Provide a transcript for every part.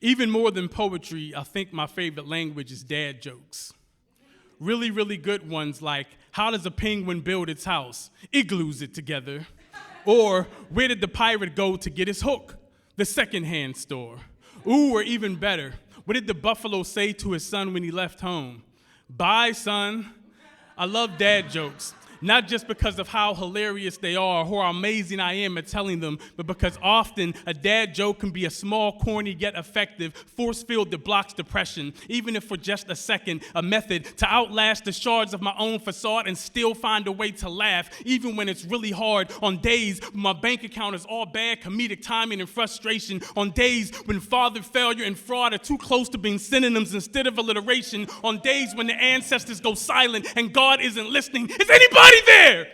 Even more than poetry, I think my favorite language is dad jokes. Really, really good ones like, how does a penguin build its house? It glues it together. Or, where did the pirate go to get his hook? The secondhand store. Ooh, or even better, what did the buffalo say to his son when he left home? Bye, son. I love dad jokes. Not just because of how hilarious they are or how amazing I am at telling them, but because often a dad joke can be a small, corny, yet effective force field that blocks depression, even if for just a second, a method to outlast the shards of my own facade and still find a way to laugh, even when it's really hard, on days when my bank account is all bad, comedic timing and frustration, on days when father, failure, and fraud are too close to being synonyms instead of alliteration, on days when the ancestors go silent and God isn't listening. Is anybody there?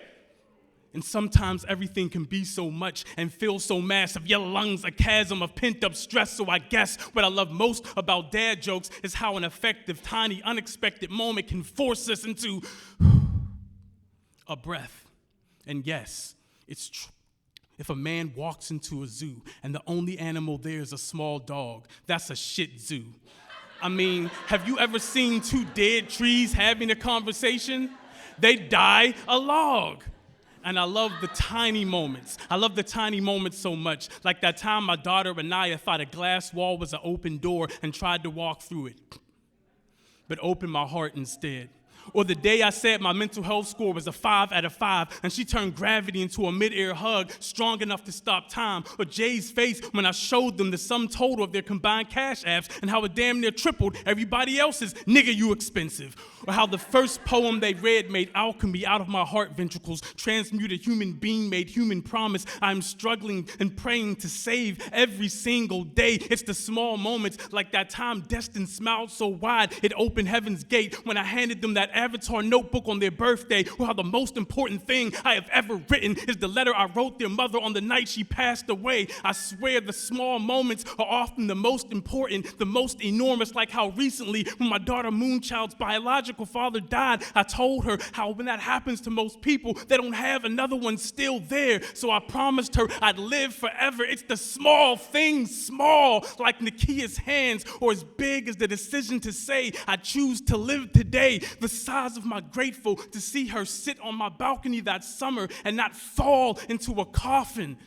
And sometimes everything can be so much and feel so massive. Your lungs a chasm of pent-up stress. So I guess what I love most about dad jokes is how an effective, tiny, unexpected moment can force us into a breath. And yes, it's true. If a man walks into a zoo and the only animal there is a small dog, that's a shit zoo. I mean, have you ever seen two dead trees having a conversation? They die a log. And I love the tiny moments. I love the tiny moments so much. Like that time my daughter Anaya thought a glass wall was an open door and tried to walk through it, but opened my heart instead. Or the day I said my mental health score was a 5 out of 5, and she turned gravity into a mid-air hug strong enough to stop time. Or Jay's face when I showed them the sum total of their combined cash apps and how it damn near tripled everybody else's "nigga, you expensive." Or how the first poem they read made alchemy out of my heart ventricles, transmuted human being, made human promise I'm struggling and praying to save every single day. It's the small moments, like that time Destin smiled so wide it opened heaven's gate when I handed them that Avatar notebook on their birthday, or how the most important thing I have ever written is the letter I wrote their mother on the night she passed away. I swear the small moments are often the most important, the most enormous, like how recently when my daughter Moonchild's biological father died, I told her how when that happens to most people, they don't have another one still there. So I promised her I'd live forever. It's the small things, small, like Nakia's hands, or as big as the decision to say I choose to live today. The size of my grateful to see her sit on my balcony that summer and not fall into a coffin.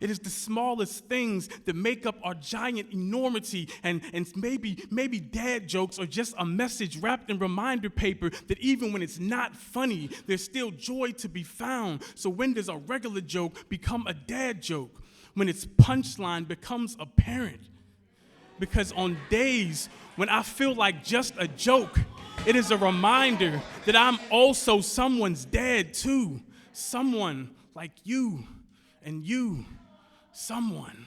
It is the smallest things that make up our giant enormity, and maybe dad jokes are just a message wrapped in reminder paper that even when it's not funny, there's still joy to be found. So when does a regular joke become a dad joke? When its punchline becomes apparent. Because on days when I feel like just a joke, it is a reminder that I'm also someone's dad too. Someone like you and you, someone.